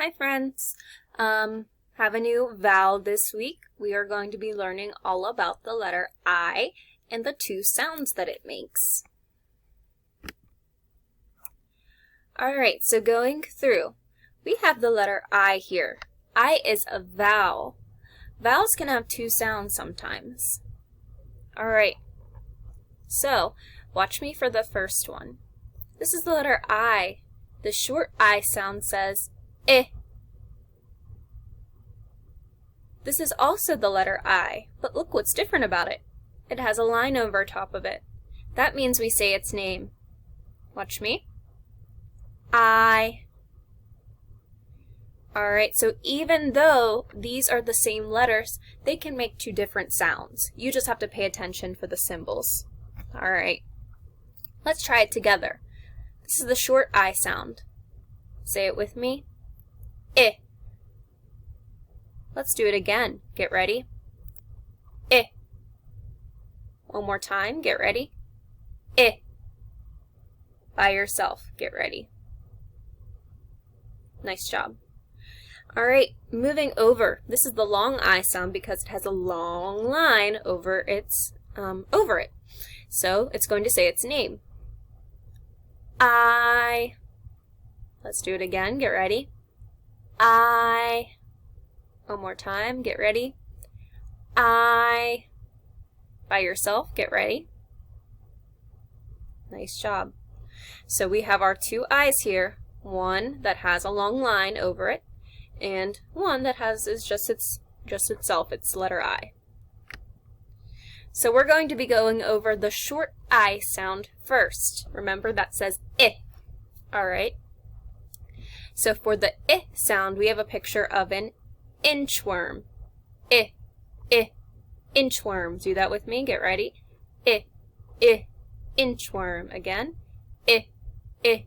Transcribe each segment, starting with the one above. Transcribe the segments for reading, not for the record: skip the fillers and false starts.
Hi friends! Have a new vowel this week. We are going to be learning all about the letter I and the two sounds that it makes. Alright, so going through, we have the letter I here. I is a vowel. Vowels can have two sounds sometimes. Alright, so watch me for the first one. This is the letter I. The short I sound says eh. This is also the letter I, but look what's different about it. It has a line over top of it. That means we say its name. Watch me. I. Alright, so even though these are the same letters, they can make two different sounds. You just have to pay attention for the symbols. Alright, let's try it together. This is the short I sound. Say it with me. Eh. Let's do it again. Get ready. Eh. One more time. Get ready. Eh. By yourself. Get ready. Nice job. Alright, moving over. This is the long I sound because it has a long line over it. So it's going to say its name. I. Let's do it again. Get ready. I. One more time. Get ready. I. By yourself. Get ready. Nice job. So we have our two I's here. One that has a long line over it, and one that is just itself. It's letter I. So we're going to be going over the short I sound first. Remember that says eh. Alright. So for the eh sound, we have a picture of an inchworm. Eh, eh, inchworm. Do that with me. Get ready. Eh, eh, inchworm. Again. Eh, eh,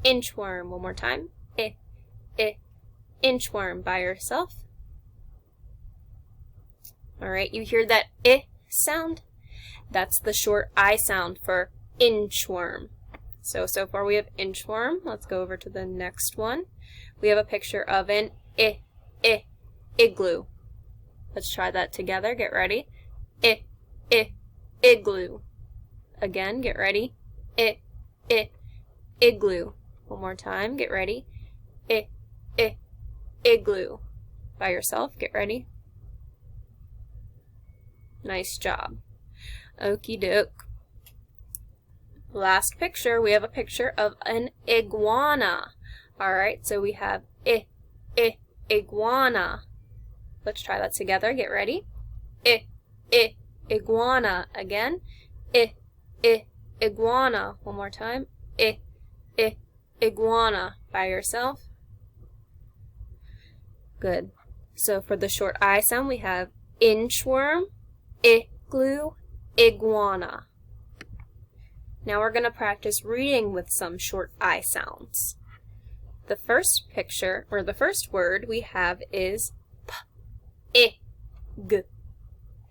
inchworm. One more time. Eh, eh, inchworm. By yourself. Alright, you hear that eh sound? That's the short I sound for inchworm. So far we have inchworm. Let's go over to the next one. We have a picture of an igloo. Let's try that together. Get ready. Igloo. Again, get ready. Igloo. One more time. Get ready. Igloo. By yourself. Get ready. Nice job. Okie doke. Last picture, we have a picture of an iguana. Alright, so we have iguana. Let's try that together. Get ready. Iguana. Again. Iguana. One more time. Iguana. By yourself. Good. So for the short I sound, we have inchworm, igloo, iguana. Now we're going to practice reading with some short I sounds. The first picture, or the first word we have is pig.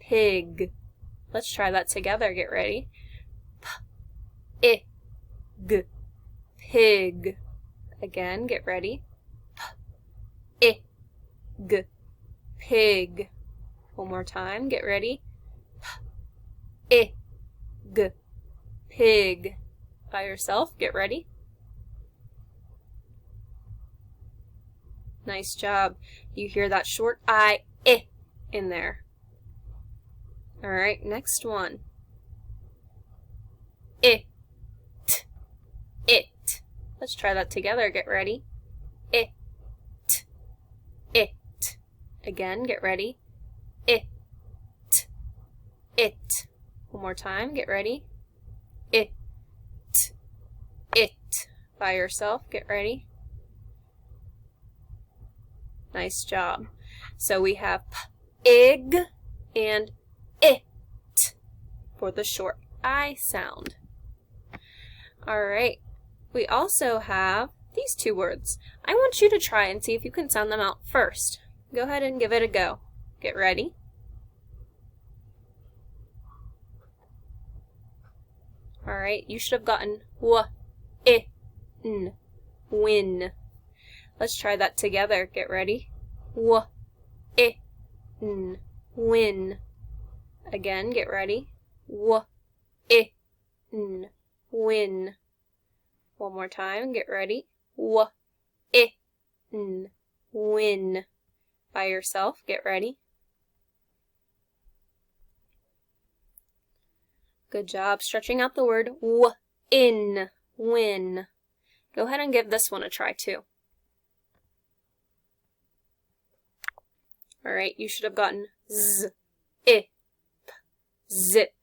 Pig. Let's try that together. Get ready. Pig. Pig. Again, get ready. Pig. Pig. One more time. Get ready. Pig. Pig. By yourself. Get ready. Nice job. You hear that short I, in there. Alright, next one. It. Let's try that together. Get ready. It. Again, get ready. It. One more time. Get ready. It. By yourself. Get ready. Nice job. So we have pig and it for the short I sound. Alright. We also have these two words. I want you to try and see if you can sound them out first. Go ahead and give it a go. Get ready. Alright, you should have gotten w, I, n, win. Let's try that together. Get ready. W-I-N, win. Again, get ready. W-I-N, win. One more time, get ready. W-I-N, win. By yourself, get ready. Good job stretching out the word w-in, win. Go ahead and give this one a try too. Alright, you should have gotten z-i-p, zip.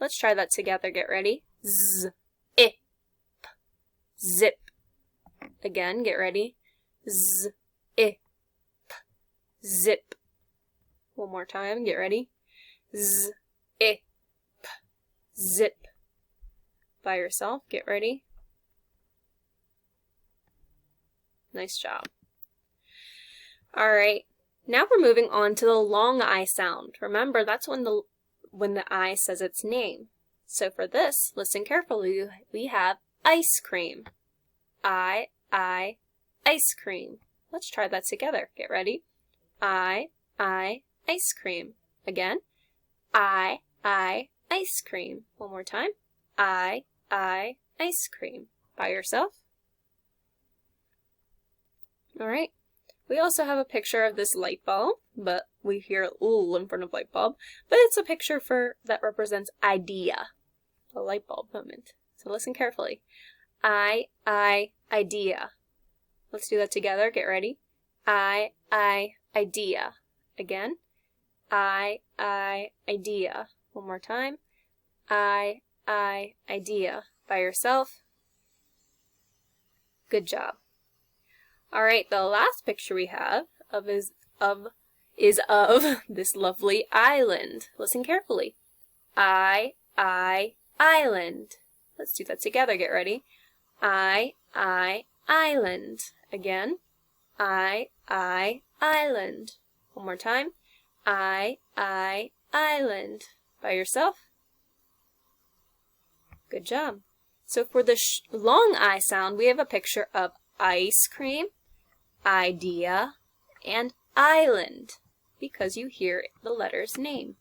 Let's try that together, get ready. Z-i-p, zip. Again, get ready. Z-i-p, zip. One more time, get ready. Z-i-p, zip. By yourself, get ready. Nice job. Alright, now we're moving on to the long I sound. Remember, that's when the I says its name. So for this, listen carefully. We have ice cream. Ice cream. Let's try that together. Get ready. Ice cream. Again. Ice cream. One more time. Ice cream. By yourself. Alright. We also have a picture of this light bulb, but we hear "l" in front of light bulb, but it's a picture that represents idea, the light bulb moment. So listen carefully. Idea. Let's do that together. Get ready. Idea. Again. Idea. One more time. Idea. By yourself. Good job. Alright, the last picture we have is of this lovely island. Listen carefully. Island. Let's do that together. Get ready. Island. Again. Island. One more time. Island. By yourself. Good job. So for the long I sound, we have a picture of ice cream, idea, and island, because you hear the letter's name.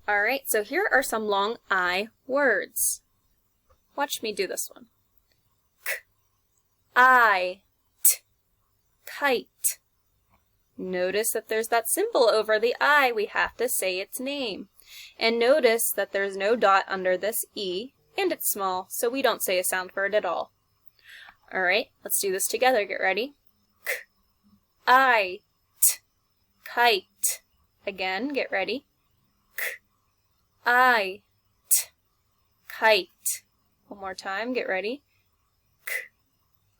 Alright, so here are some long I words. Watch me do this one. Kite. Notice that there's that symbol over the I. We have to say its name. And notice that there's no dot under this E, and it's small, so we don't say a sound for it at all. Alright, let's do this together. Get ready. Kite. Again, get ready. Kite. One more time, get ready.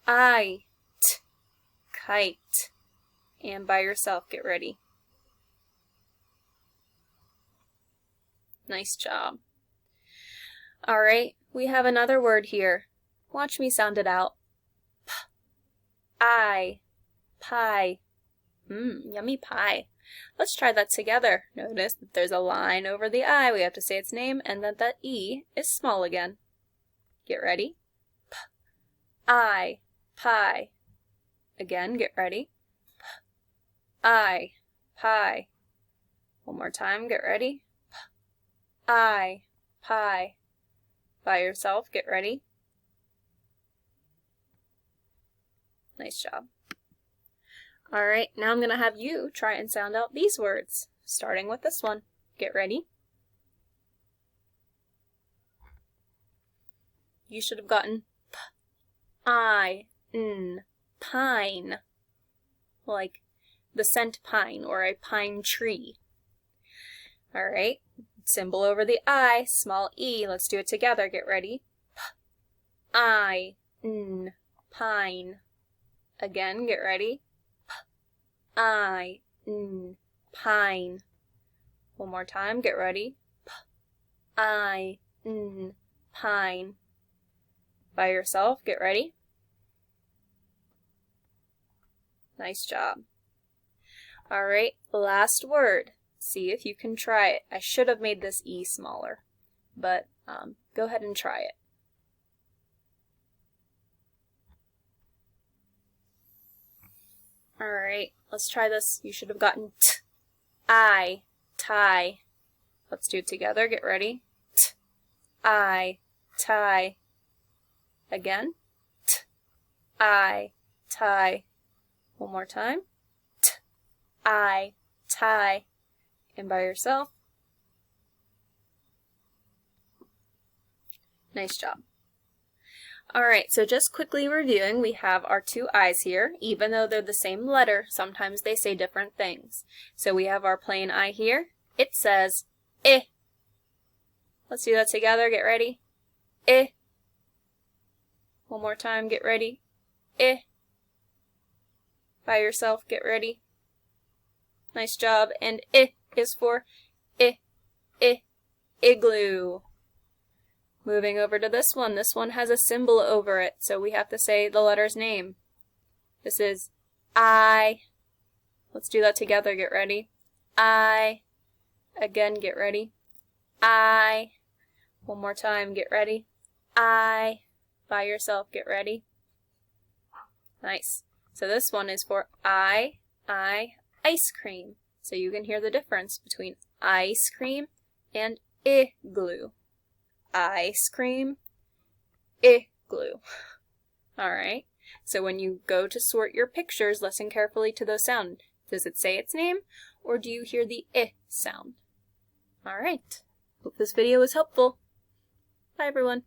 Kite. And by yourself, get ready. Nice job. Alright, we have another word here. Watch me sound it out. Pie. Yummy pie. Let's try that together. Notice that there's a line over the I. We have to say its name, and that the E is small again. Get ready. Pie. Again, get ready. Pie. One more time, get ready. Pie. By yourself, get ready. Nice job. Alright, now I'm going to have you try and sound out these words, starting with this one. Get ready. You should have gotten pine, like the scent pine or a pine tree. Alright, symbol over the I, small e. Let's do it together. Get ready. Pine. Again, get ready. Pine. One more time, get ready. Pine. By yourself, get ready. Nice job. Alright, last word. See if you can try it. I should have made this E smaller, but go ahead and try it. Alright, let's try this. You should have gotten t. I, tie. Let's do it together. Get ready. T, I, tie. Again. T, I, tie. One more time. T, I, tie. And by yourself. Nice job. Alright, so just quickly reviewing, we have our two I's here. Even though they're the same letter, sometimes they say different things. So we have our plain I here. It says I. Let's do that together. Get ready. I. One more time. Get ready. I. By yourself. Get ready. Nice job. And I is for igloo. Moving over to this one. This one has a symbol over it, so we have to say the letter's name. This is I. Let's do that together. Get ready. I. Again, get ready. I. One more time. Get ready. I. By yourself. Get ready. Nice. So this one is for I, ice cream. So you can hear the difference between ice cream and igloo. Ice cream, igloo. Alright, so when you go to sort your pictures, listen carefully to those sounds. Does it say its name, or do you hear the I sound? Alright, hope this video was helpful. Bye everyone.